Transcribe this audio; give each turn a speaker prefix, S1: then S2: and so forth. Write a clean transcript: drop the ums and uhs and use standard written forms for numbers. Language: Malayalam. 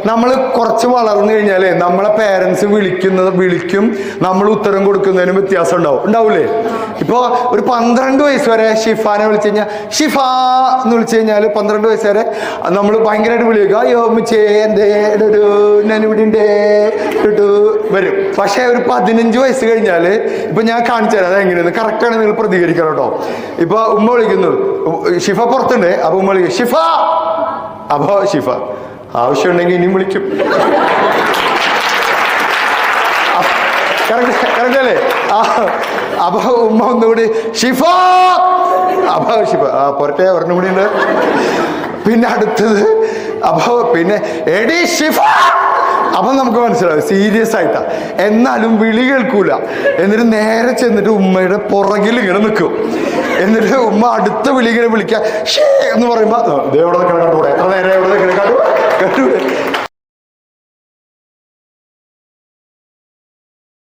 S1: നമ്മൾ കുറച്ച് വളർന്നു കഴിഞ്ഞാലേ നമ്മളെ പേരൻസ് വിളിക്കും, നമ്മൾ ഉത്തരം കൊടുക്കുന്നതിനും വ്യത്യാസം ഉണ്ടാവൂലേ? ഇപ്പൊ ഒരു 12 വയസ്സ് വരെ ഷിഫാനെ വിളിച്ചു കഴിഞ്ഞാൽ ഷിഫ എന്ന് വിളിച്ചു കഴിഞ്ഞാൽ 12 വയസ്സ് വരെ നമ്മൾ ഭയങ്കരമായിട്ട് വിളിക്കുക, അയ്യോ അമ്മച്ചേ എന്തേ ഞാൻ ഇവിടെ വരും. പക്ഷെ ഒരു 15 വയസ്സ് കഴിഞ്ഞാല് ഇപ്പൊ ഞാൻ കാണിച്ചു തരാം അതെങ്ങനെയാണ് കറക്റ്റാണ് നിങ്ങൾ പ്രതികരിക്കണം കേട്ടോ. ഇപ്പൊ ഉമ്മ വിളിക്കുന്നു, ഷിഫ പുറത്തുണ്ട്, അപ്പൊ ഉമ്മ വിളിക്കും ഷിഫ, അപ്പൊ ഷിഫ ആവശ്യമുണ്ടെങ്കിൽ ഇനിയും വിളിക്കും. കറക്റ്റ് അല്ലേ? അപ്പൊ ഉമ്മ ഒന്നുകൂടി ഷിഫ, അപ്പൊ ഷിഫ പുറത്തെ ഒരെണ്ണം കൂടി ഉണ്ട്. പിന്നെ അടുത്തത് അപ്പൊ പിന്നെ എടി ഷിഫ, അപ്പൊ നമുക്ക് മനസ്സിലാവും സീരിയസ് ആയിട്ടാ. എന്നാലും വിളി കേൾക്കൂല. എന്നിട്ട് നേരെ ചെന്നിട്ട് ഉമ്മയുടെ പുറകിൽ ഇങ്ങനെ നിൽക്കും. എന്നിട്ട് ഉമ്മ അടുത്ത വിളി ഇങ്ങനെ വിളിക്കുക ഷേ എന്ന് പറയുമ്പോ എവിടെ നിൽക്കണം കണ്ടുകൂടെ, എത്ര നേരം എവിടെ നിൽക്കണം കണ്ടുകൂടെ.